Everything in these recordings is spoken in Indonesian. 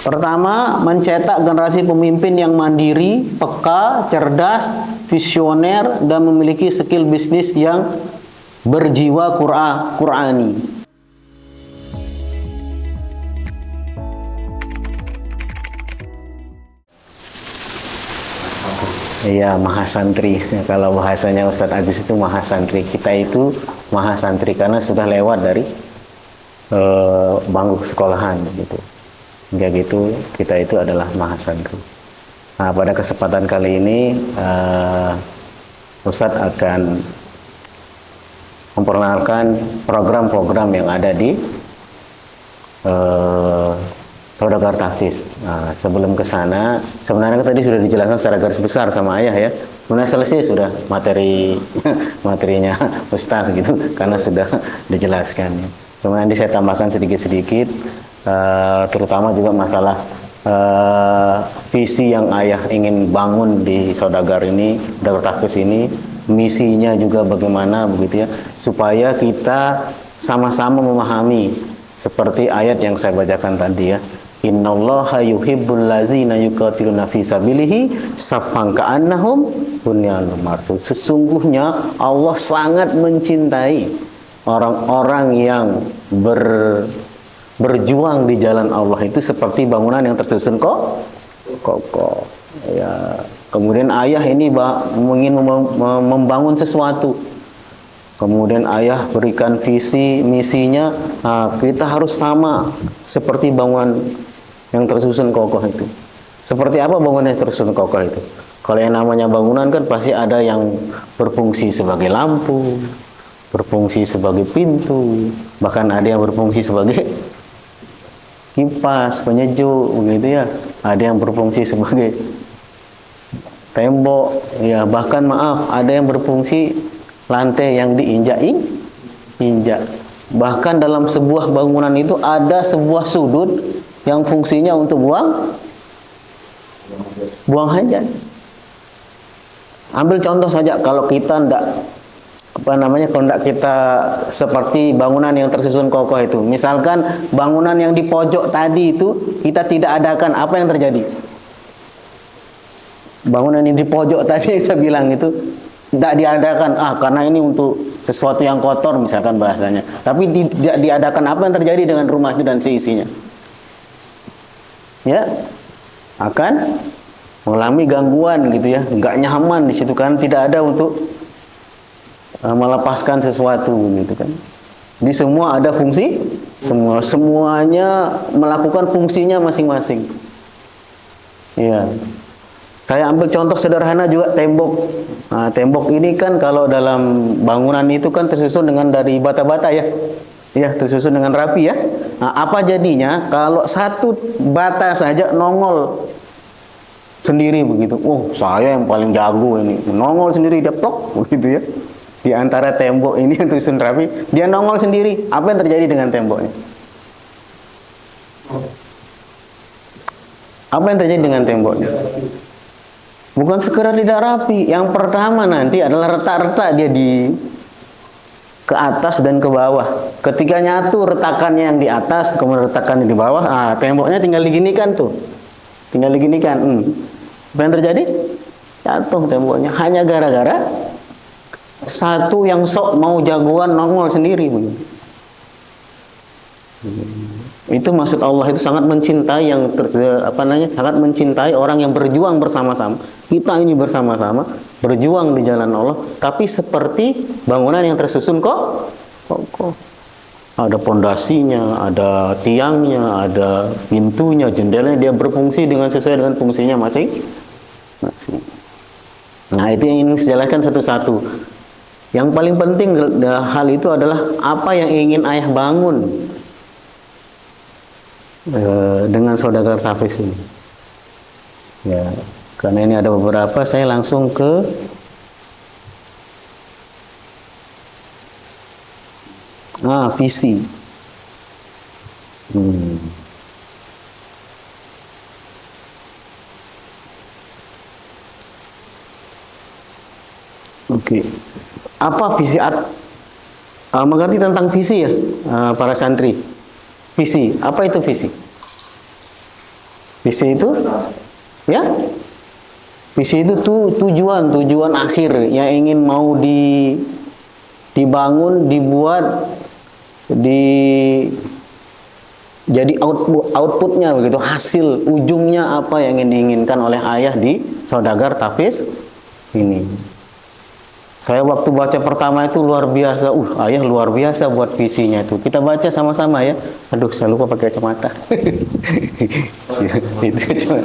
Pertama, mencetak generasi pemimpin yang mandiri, peka, cerdas, visioner, dan memiliki skill bisnis yang berjiwa Qur'ani. Iya, mahasantri. Kalau bahasanya Ustadz Aziz itu mahasantri. Kita itu mahasantri karena sudah lewat dari bangku sekolahan gitu. Hingga gitu kita itu adalah mahasantri. Nah, pada kesempatan kali ini Ustadz akan memperkenalkan program-program yang ada di Saudagar Tahfiz. Nah, sebelum ke sana, sebenarnya tadi sudah dijelaskan secara garis besar sama ayah ya. Sebenarnya selesai sudah materinya Ustaz gitu, karena sudah dijelaskan. Kemudian nanti saya tambahkan sedikit-sedikit, terutama juga masalah visi yang ayah ingin bangun di Saudagar ini, Saudagar Tahfiz ini, misinya juga bagaimana begitu ya, supaya kita sama-sama memahami seperti ayat yang saya bacakan tadi ya. Innallaha yuhibbul ladzina yuqatiluna fi sabilihi saffan ka'annahum bunyanun marsus. Sesungguhnya Allah sangat mencintai orang-orang yang berjuang di jalan Allah itu seperti bangunan yang tersusun kokoh. Ya, kemudian ayah ini ingin membangun sesuatu. Kemudian ayah berikan visi, misinya, kita harus sama seperti bangunan yang tersusun kokoh itu. Seperti apa bangunan yang tersusun kokoh itu? Kalau yang namanya bangunan kan pasti ada yang berfungsi sebagai lampu, berfungsi sebagai pintu, bahkan ada yang berfungsi sebagai kipas, penyejuk, begitu ya. Ada yang berfungsi sebagai tembok, ya bahkan ada yang berfungsi lantai yang diinjak. Bahkan dalam sebuah bangunan itu ada sebuah sudut yang fungsinya untuk buang hajat. Ambil contoh saja, kalau kita kalau kita seperti bangunan yang tersusun kokoh itu. Misalkan bangunan yang di pojok tadi itu kita tidak adakan, apa yang terjadi? Bangunan yang di pojok tadi yang saya bilang itu tidak diadakan, karena ini untuk sesuatu yang kotor misalkan bahasanya. Tapi tidak diadakan, apa yang terjadi dengan rumah itu dan seisinya? Ya, akan mengalami gangguan gitu ya, nggak nyaman di situ kan, tidak ada untuk melepaskan sesuatu gitu kan. Di semua ada fungsi, semuanya melakukan fungsinya masing-masing. Ya. Saya ambil contoh sederhana juga tembok. Nah, tembok ini kan kalau dalam bangunan itu kan tersusun dengan dari bata-bata ya. Ya, tersusun dengan rapi ya. Nah, apa jadinya kalau satu bata saja nongol sendiri begitu. Oh, saya yang paling jago ini. Nongol sendiri dia plok begitu ya. Di antara tembok ini yang tersusun rapi, dia nongol sendiri. Apa yang terjadi dengan temboknya? Apa yang terjadi dengan temboknya? Bukan sekedar tidak rapi. Yang pertama nanti adalah retak-retak dia ke atas dan ke bawah. Ketika nyatu retakannya yang di atas, kemudian retakannya di bawah, temboknya tinggal diginikan tuh. Tinggal diginikan. Apa yang terjadi? Jatuh temboknya. Hanya gara-gara satu yang sok mau jagoan nongol sendiri. Itu maksud Allah itu sangat mencintai sangat mencintai orang yang berjuang bersama-sama. Kita ini bersama-sama berjuang di jalan Allah, tapi seperti bangunan yang tersusun kokoh. Ada pondasinya, ada tiangnya, ada pintunya, jendelanya, dia berfungsi sesuai dengan fungsinya masing-masing. Nah, itu yang ingin saya jelaskan satu-satu. Yang paling penting hal itu adalah apa yang ingin ayah bangun dengan Saudagar Tahfiz ini. Ya, karena ini ada beberapa, saya langsung ke visi. Oke. Apa visi? Mengerti tentang visi ya, para santri? Visi, apa itu visi? Visi itu, ya, visi itu tujuan akhir yang ingin mau dibangun, dibuat, jadi outputnya begitu, hasil ujungnya apa yang ingin diinginkan oleh ayah di Saudagar Tahfiz ini. Saya waktu baca pertama itu luar biasa, ayah luar biasa buat visinya itu. Kita baca sama-sama ya. Aduh, saya lupa pakai kacamata. Ya, itu cuma.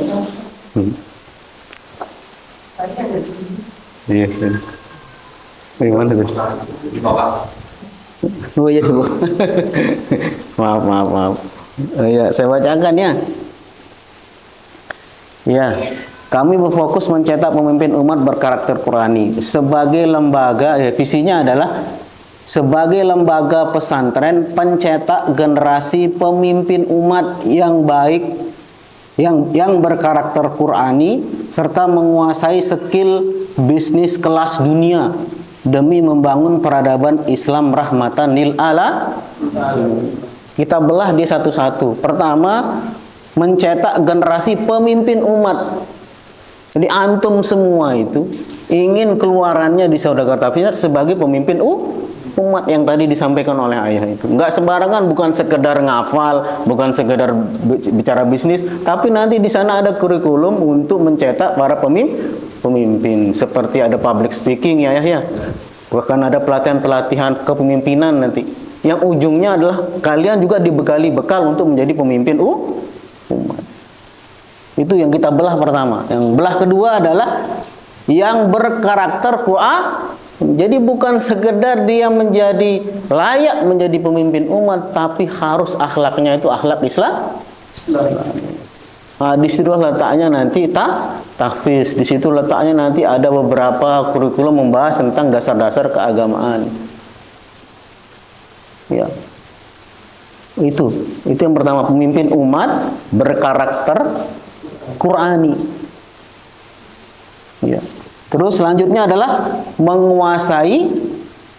Iya. Bagaimana tuh? Di bawah. Oh iya coba. Maaf. Ya, saya bacakan ya. Ya, kami berfokus mencetak pemimpin umat berkarakter Qurani sebagai lembaga. Visinya adalah sebagai lembaga pesantren pencetak generasi pemimpin umat yang baik, yang berkarakter Qurani serta menguasai skill bisnis kelas dunia demi membangun peradaban Islam rahmatan lil alamin. Kita belah dia satu-satu. Pertama, mencetak generasi pemimpin umat. Jadi antum semua itu ingin keluarannya di Saudagar Tahfiz sebagai pemimpin umat yang tadi disampaikan oleh ayah itu. Enggak sembarangan, bukan sekedar ngafal, bukan sekedar bicara bisnis, tapi nanti di sana ada kurikulum untuk mencetak para pemimpin. Seperti ada public speaking ya ayah ya. Bahkan ada pelatihan-pelatihan kepemimpinan nanti. Yang ujungnya adalah kalian juga dibekali bekal untuk menjadi pemimpin umat. Itu yang kita belah pertama. Yang belah kedua adalah yang berkarakter Qur'an. Jadi bukan sekedar dia menjadi layak menjadi pemimpin umat, tapi harus akhlaknya itu akhlak Islam. Nah, di situ letaknya nanti tahfiz. Di situ letaknya nanti ada beberapa kurikulum membahas tentang dasar-dasar keagamaan. Ya. Itu yang pertama, pemimpin umat berkarakter Qurani. Ya. Terus selanjutnya adalah menguasai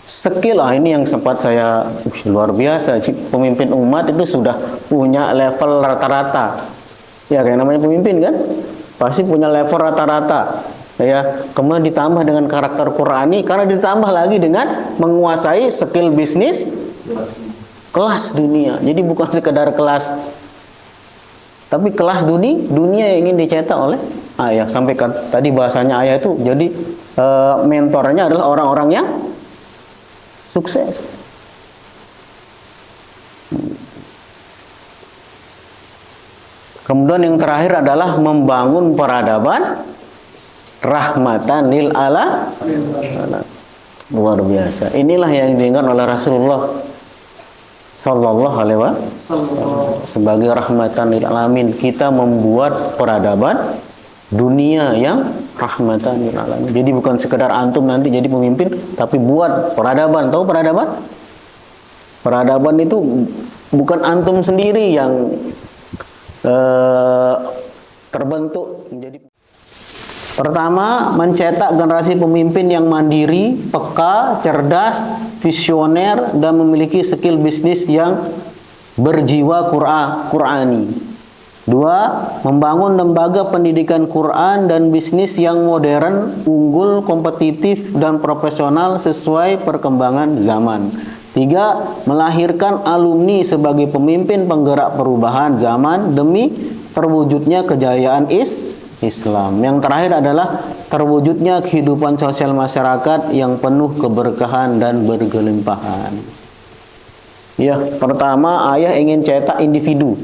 skill. Ini yang sempat saya luar biasa. Pemimpin umat itu sudah punya level rata-rata. Ya, kayak namanya pemimpin kan? Pasti punya level rata-rata. Ya, kemudian ditambah dengan karakter Qurani, karena ditambah lagi dengan menguasai skill bisnis kelas dunia. Jadi bukan sekedar kelas, tapi kelas dunia yang ingin dicetak oleh ayah. Sampai tadi bahasanya ayah itu, jadi mentornya adalah orang-orang yang sukses. Kemudian yang terakhir adalah membangun peradaban rahmatan lil alamin. Luar biasa. Inilah yang diingat oleh Rasulullah Sallallahu Alaihi Wasallam sebagai rahmatan lil alamin. Kita membuat peradaban dunia yang rahmatan lil alamin. Jadi bukan sekedar antum nanti jadi pemimpin, tapi buat peradaban. Tahu peradaban? Peradaban itu bukan antum sendiri yang terbentuk menjadi. Pertama, mencetak generasi pemimpin yang mandiri, peka, cerdas, visioner, dan memiliki skill bisnis yang berjiwa Qur'ani. Dua, membangun lembaga pendidikan Quran dan bisnis yang modern, unggul, kompetitif, dan profesional sesuai perkembangan zaman. Tiga, melahirkan alumni sebagai pemimpin penggerak perubahan zaman demi terwujudnya kejayaan Islam. Yang terakhir adalah terwujudnya kehidupan sosial masyarakat yang penuh keberkahan dan berkelimpahan. Ya, pertama ayah ingin cetak individu.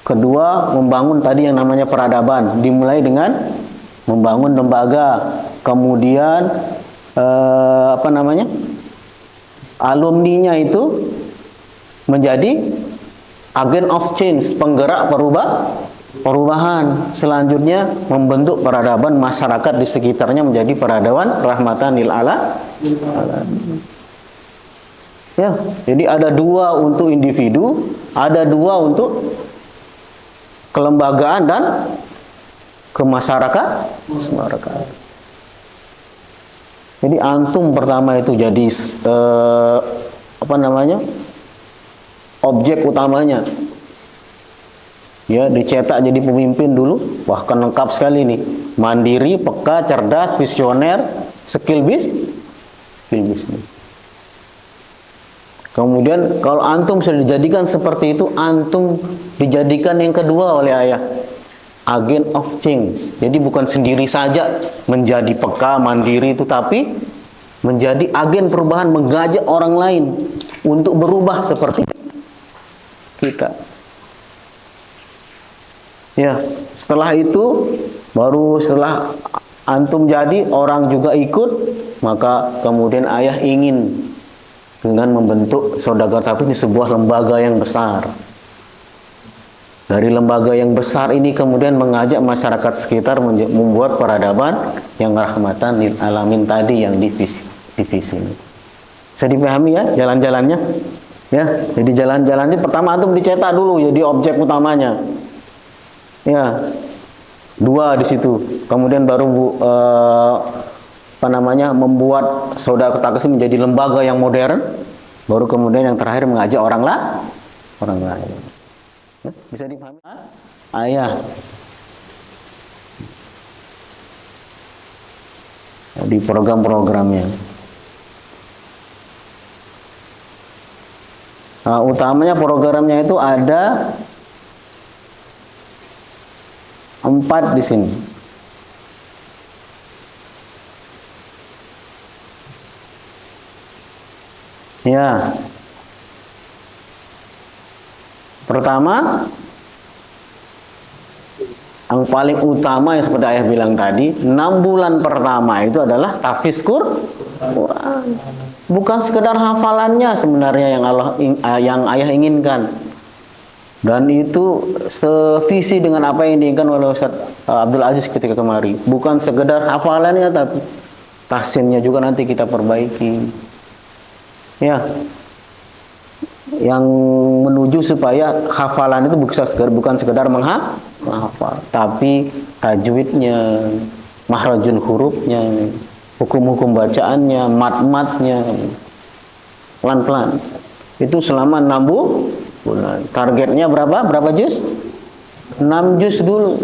Kedua, membangun tadi yang namanya peradaban, dimulai dengan membangun lembaga. Kemudian alumninya itu menjadi agent of change, penggerak perubahan. Selanjutnya membentuk peradaban masyarakat di sekitarnya menjadi peradaban rahmatan lil alamin. Ya, jadi ada dua untuk individu, ada dua untuk kelembagaan dan masyarakat. Jadi antum pertama itu jadi objek utamanya. Ya, dicetak jadi pemimpin dulu, bahkan lengkap sekali nih. Mandiri, peka, cerdas, visioner, skill bisnis. Kemudian kalau antum sudah dijadikan seperti itu, antum dijadikan yang kedua oleh ayah, agent of change. Jadi bukan sendiri saja menjadi peka, mandiri itu, tapi menjadi agen perubahan, mengajak orang lain untuk berubah seperti kita. Ya, setelah itu baru setelah antum jadi, orang juga ikut, maka kemudian ayah ingin dengan membentuk Saudagar Tahfiz ini sebuah lembaga yang besar. Dari lembaga yang besar ini kemudian mengajak masyarakat sekitar membuat peradaban yang rahmatan lil alamin tadi yang divisi ini. Bisa dipahami ya jalan-jalannya? Ya, jadi jalan-jalannya pertama antum dicetak dulu jadi objek utamanya. Ya, 2 di situ. Kemudian baru membuat Saudagar Tahfiz menjadi lembaga yang modern. Baru kemudian yang terakhir mengajak orang lain. Ya, bisa dipahami? Ayah. Di program-programnya. Nah, utamanya programnya itu ada 4 di sini. Ya. Pertama, yang paling utama yang seperti ayah bilang tadi, 6 bulan pertama itu adalah tahfiz Quran. Bukan sekedar hafalannya sebenarnya yang ayah inginkan. Dan itu sevisi dengan apa yang diinginkan oleh Ustaz Abdul Aziz ketika kemari. Bukan sekedar hafalannya, tapi tahsinnya juga nanti kita perbaiki. Ya, yang menuju supaya hafalan itu bukan sekedar menghafal, tapi tajwidnya, mahrajul hurufnya, hukum-hukum bacaannya, mat-matnya, pelan-pelan. Itu selama 6 bulan. Targetnya berapa juz? 6 juz dulu.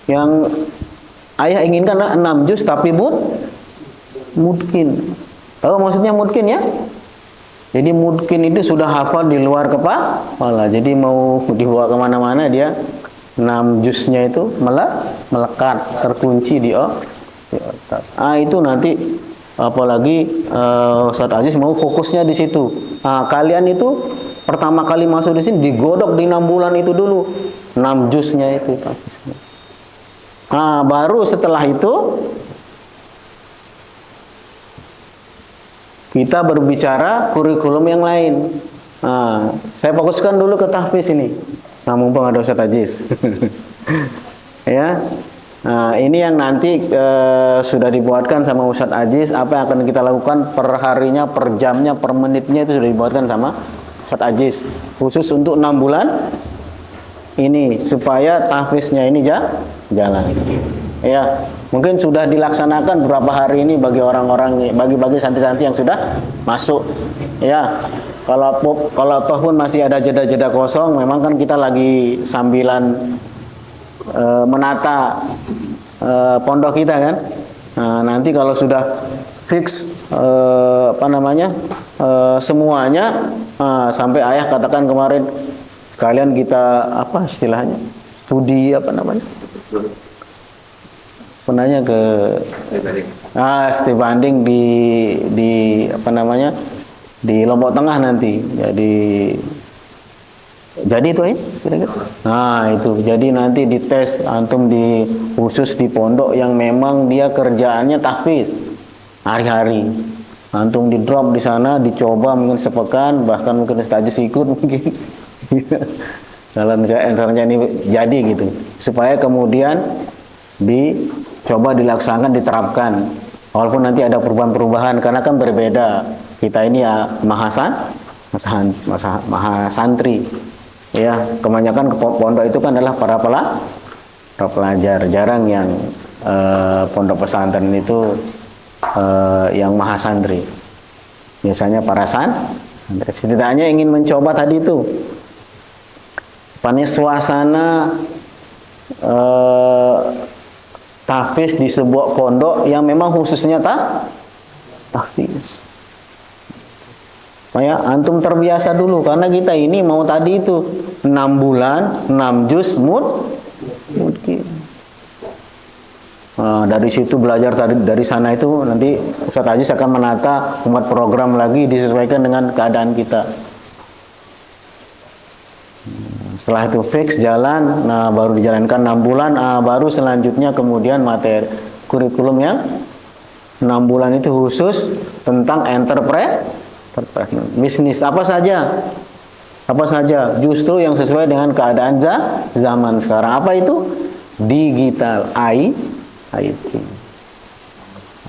Yang ayah inginkan 6 juz tapi mungkin. Tahu maksudnya mungkin ya? Jadi mungkin itu sudah hafal di luar kepala. Jadi mau dibawa kemana-mana dia 6 juznya itu melekat, terkunci di otak. Itu nanti apalagi Ustaz Aziz mau fokusnya di situ. Kalian itu pertama kali masuk di sini digodok di 6 bulan itu dulu. 6 juznya itu. Baru setelah itu kita berbicara kurikulum yang lain. Saya fokuskan dulu ke tahfiz ini. Mumpung ada Ustaz Aziz. Ya. Ini yang nanti sudah dibuatkan sama Ustaz Aziz. Apa yang akan kita lakukan per harinya, per jamnya, per menitnya itu sudah dibuatkan sama Ustaz Aziz. Khusus untuk 6 bulan ini supaya tahfiznya ini jalan. Ya, mungkin sudah dilaksanakan beberapa hari ini bagi orang-orang, bagi santri-santri yang sudah masuk. Ya, kalau toh pun masih ada jeda-jeda kosong, memang kan kita lagi sambilan menata pondok kita kan. Nanti kalau sudah fix semuanya, sampai ayah katakan kemarin sekalian kita istilahnya studi penanya ke studi banding di Lombok Tengah nanti. Jadi itu ya kira-kira. Itu jadi nanti dites antum khusus di pondok yang memang dia kerjaannya tahfiz hari-hari. Antum di drop di sana, dicoba mungkin sepekan, bahkan mungkin Ustaz Aziz ikut mungkin. Dalam caranya ini jadi gitu. Supaya kemudian dicoba dilaksanakan, diterapkan. Walaupun nanti ada perubahan-perubahan karena kan berbeda. Kita ini ya maha santri. Ya, kebanyakan pondok itu kan adalah para pelajar. Jarang yang pondok pesantren itu yang maha santri. Biasanya para santri. Setidaknya ingin mencoba tadi itu. suasana tahfiz di sebuah pondok yang memang khususnya tahfiz. Ya, antum terbiasa dulu karena kita ini mau tadi itu 6 bulan 6 juz mungkin. Dari situ belajar dari sana itu nanti Ustaz Aziz akan menata umat program lagi disesuaikan dengan keadaan kita. Setelah itu fix jalan, nah baru dijalankan 6 bulan, baru selanjutnya kemudian materi kurikulum yang 6 bulan itu khusus tentang entrepreneur bisnis apa saja justru yang sesuai dengan keadaan zaman sekarang. Apa itu? Digital IT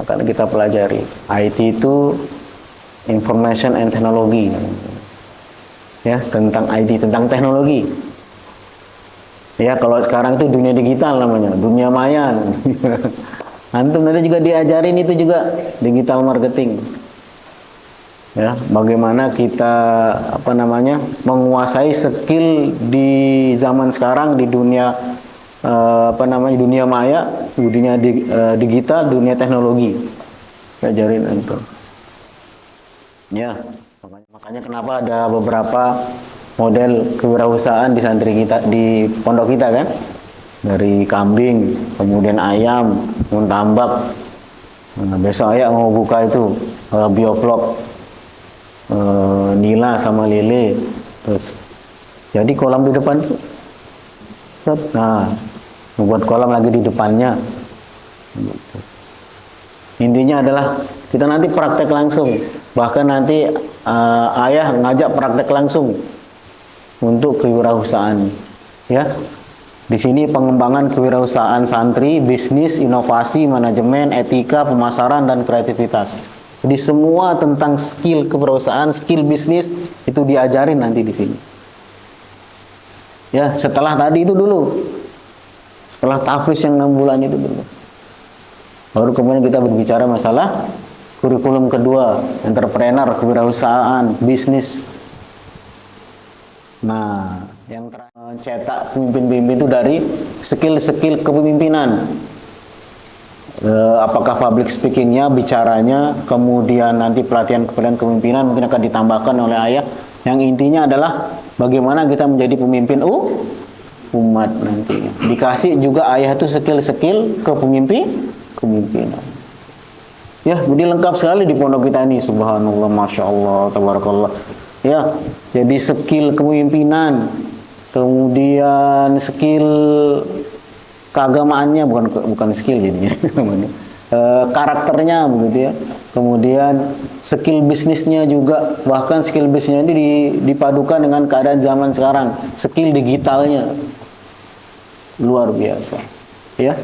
akan kita pelajari. IT itu information and technology, ya, tentang IT, tentang teknologi. Ya, kalau sekarang itu dunia digital namanya, dunia maya. Antum nanti juga diajarin itu juga digital marketing. Ya, bagaimana kita menguasai skill di zaman sekarang di dunia dunia maya, dunia digital, dunia teknologi. Ajarin antum. Ya, makanya kenapa ada beberapa model kewirausahaan di santri kita, di pondok kita kan, dari kambing, kemudian ayam, tambak. Nah, besok ayah mau buka itu biovlog nila sama lele, terus jadi kolam di depan tuh. Nah, membuat kolam lagi di depannya. Intinya adalah kita nanti praktek langsung. Bahkan nanti ayah ngajak praktek langsung untuk kewirausahaan. Ya, di sini pengembangan kewirausahaan santri, bisnis, inovasi, manajemen, etika, pemasaran dan kreativitas. Jadi semua tentang skill kewirausahaan, skill bisnis itu diajarin nanti di sini. Ya, setelah tadi itu dulu. Setelah tahfiz yang 6 bulan itu dulu. Baru kemudian kita berbicara masalah kurikulum kedua, entrepreneur, kewirausahaan, bisnis. Nah, yang terakhir mencetak pemimpin-pemimpin itu dari skill-skill kepemimpinan. Apakah public speakingnya, bicaranya, kemudian nanti pelatihan kepemimpinan mungkin akan ditambahkan oleh ayah. Yang intinya adalah bagaimana kita menjadi pemimpin umat nanti. Dikasih juga ayah itu skill-skill kepemimpinan. Ya, jadi lengkap sekali di pondok kita ini. Subhanallah, Masya Allah, Tabarakallah. Ya, jadi skill kepemimpinan, kemudian skill keagamaannya, bukan skill jadinya, karakternya begitu ya. Kemudian skill bisnisnya juga, bahkan skill bisnisnya ini dipadukan dengan keadaan zaman sekarang, skill digitalnya luar biasa, ya.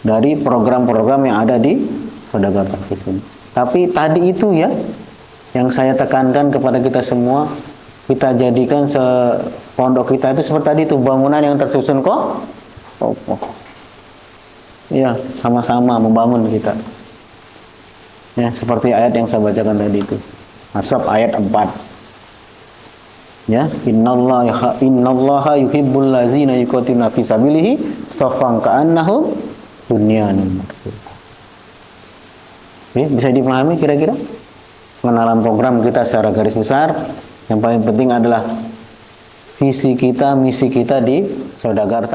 Dari program-program yang ada di Saudagar Tahfiz ini. Tapi tadi itu ya, yang saya tekankan kepada kita semua, kita jadikan pondok kita itu seperti tadi itu, bangunan yang tersusun ya, sama-sama membangun kita. Ya, seperti ayat yang saya bacakan tadi itu. Asap ayat 4. Ya, innallaha yuhibbul ladzina yuqatiluna fi sabilihi shaffan ka'annahum bunyanun marsus. Bisa dipahami kira-kira? Pengenalan program kita secara garis besar. Yang paling penting adalah visi kita, misi kita di Saudagar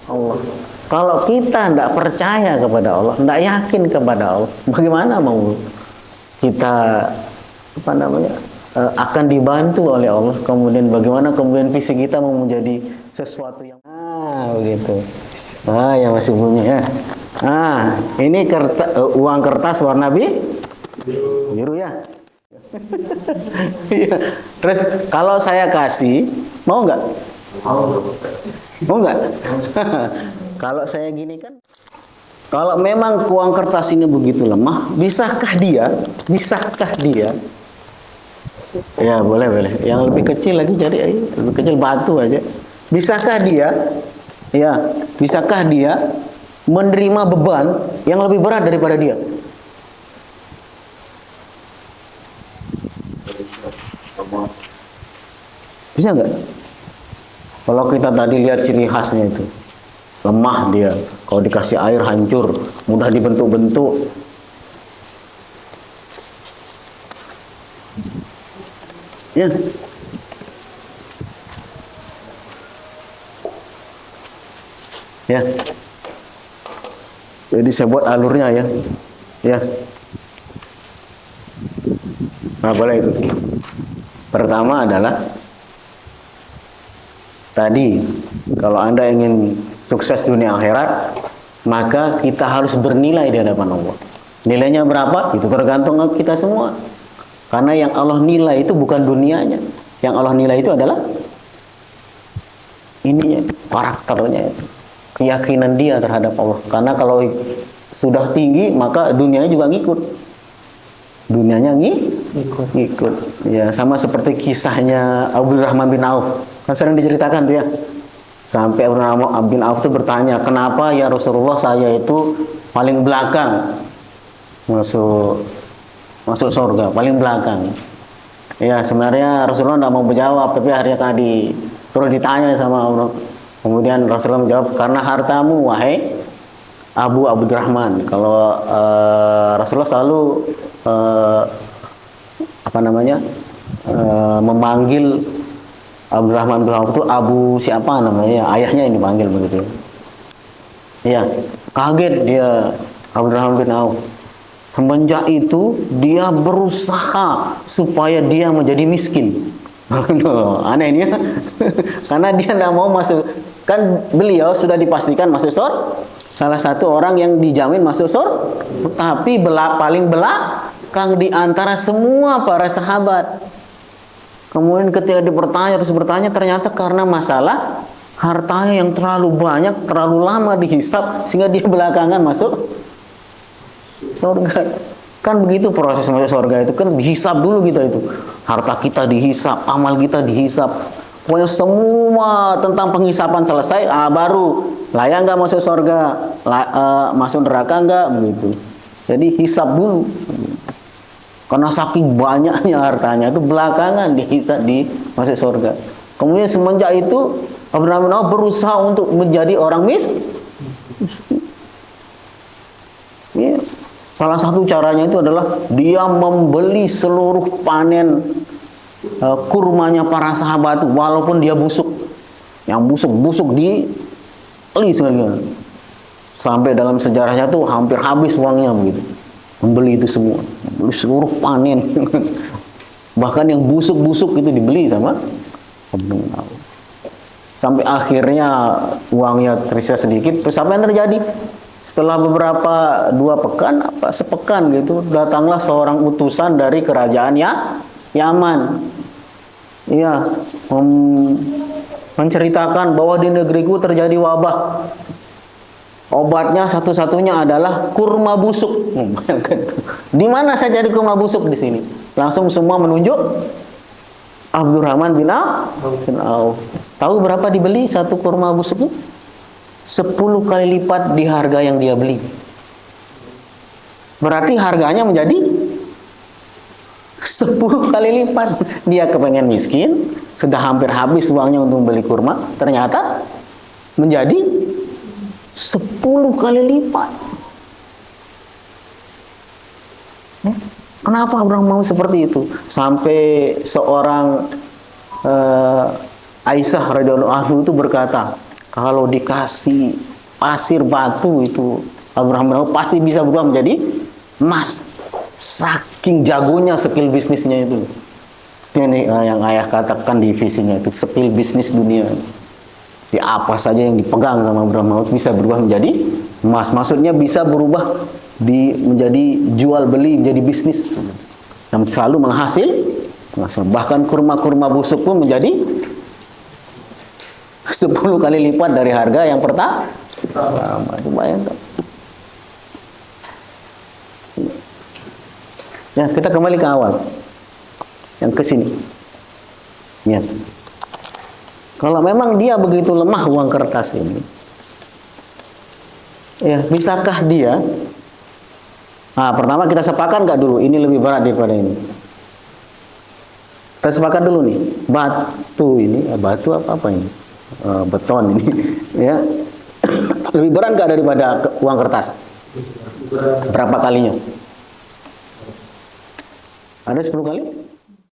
Allah. Kalau kita tidak percaya kepada Allah, tidak yakin kepada Allah, bagaimana mau kita akan dibantu oleh Allah? Kemudian bagaimana kemudian visi kita mau menjadi sesuatu yang begitu. Yang masih punya ya. Ini uang kertas warna biru ya. Terus kalau saya kasih, mau nggak? Mau nggak? Kalau saya gini kan, kalau memang uang kertas ini begitu lemah, bisakah dia? Ya boleh. Yang lebih kecil lagi cari, lebih kecil batu aja. Bisakah dia? Ya, bisakah dia menerima beban yang lebih berat daripada dia? Bisa nggak? Kalau kita tadi lihat ciri khasnya itu, lemah dia, kalau dikasih air hancur, mudah dibentuk-bentuk. Ya. Ya. Jadi saya buat alurnya ya. Ya. Nah, boleh itu. Pertama adalah tadi, kalau Anda ingin sukses dunia akhirat, maka kita harus bernilai di hadapan Allah. Nilainya berapa? Itu tergantung kita semua. Karena yang Allah nilai itu bukan dunianya. Yang Allah nilai itu adalah ininya, karakternya itu. Keyakinan dia terhadap Allah. Karena kalau sudah tinggi, maka dunianya juga ngikut. Dunianya ngikut. Ya, sama seperti kisahnya Abdurrahman bin Auf. Kan sering diceritakan tuh ya. Sampai Abdurrahman bin Auf itu bertanya, kenapa ya Rasulullah saya itu paling belakang masuk surga, paling belakang. Ya, sebenarnya Rasulullah tidak mau menjawab, tapi akhirnya tadi terus ditanya sama Allah. Kemudian Rasulullah menjawab, karena hartamu wahai Abu Abdurrahman. Kalau Rasulullah selalu memanggil Abdurrahman bin Auf itu Abu siapa namanya, ayahnya ini panggil begitu. Iya, kaget dia Abdurrahman bin Auf. Semenjak itu dia berusaha supaya dia menjadi miskin. Aneh ini ya. Karena dia tidak mau masuk. Kan beliau sudah dipastikan masuk surga. Salah satu orang yang dijamin masuk surga. Tapi paling belakang di antara semua para sahabat. Kemudian ketika terus bertanya, ternyata karena masalah hartanya yang terlalu banyak, terlalu lama dihisap, sehingga dia belakangan masuk surga. Kan begitu proses masuk surga itu, kan dihisap dulu kita itu. Harta kita dihisap, amal kita dihisap. Pokoknya semua tentang penghisapan selesai, baru layak nggak masuk surga, masuk neraka nggak, begitu. Jadi hisap dulu. Karena saking banyaknya hartanya itu belakangan dihisap masuk surga. Kemudian semenjak itu Abraham bin Auf berusaha untuk menjadi orang miskin. Ya. Salah satu caranya itu adalah dia membeli seluruh panen kurmanya para sahabat, walaupun dia busuk. Yang busuk beli sekalian. Sampai dalam sejarahnya tuh hampir habis uangnya begitu. Membeli itu semua, membeli seluruh panen. Bahkan yang busuk-busuk itu dibeli sama Abdul Auf. Sampai akhirnya uangnya tersisa sedikit. Terus apa yang terjadi? Setelah beberapa 2 pekan, sepekan gitu, datanglah seorang utusan dari kerajaan Yaman. Iya, menceritakan bahwa di negeriku terjadi wabah. Obatnya satu-satunya adalah kurma busuk. Di mana saya cari kurma busuk di sini? Langsung semua menunjuk Abdurrahman bin Auf. Tahu berapa dibeli satu kurma busuk? 10 kali lipat di harga yang dia beli. Berarti harganya menjadi 10 kali lipat. Dia kepengen miskin, sudah hampir habis uangnya untuk beli kurma, ternyata menjadi 10 kali lipat. Kenapa orang mau seperti itu? Sampai seorang Aisyah radhiyallahu anha itu berkata, kalau dikasih pasir batu itu Abraham bin Auf pasti bisa berubah menjadi emas. Saking jagonya skill bisnisnya itu. Ini yang ayah katakan di visinya itu, skill bisnis dunia. Di apa saja yang dipegang sama Abraham bin Auf bisa berubah menjadi emas. Maksudnya bisa berubah menjadi jual beli, menjadi bisnis. Yang selalu menghasilkan. Bahkan kurma-kurma busuk pun menjadi 10 kali lipat dari harga yang pertama. Itu bayangkan. Ya, kita kembali ke awal. Yang ke sini. Ya. Kalau memang dia begitu lemah uang kertas ini, ya, bisakah dia? Pertama kita sepakat nggak dulu, ini lebih berat daripada ini. Kita sepakat dulu nih, batu ini, batu apa ini? Beton ini, ya. Lebih berat nggak daripada uang kertas? Berapa kalinya? Ada 10 kali?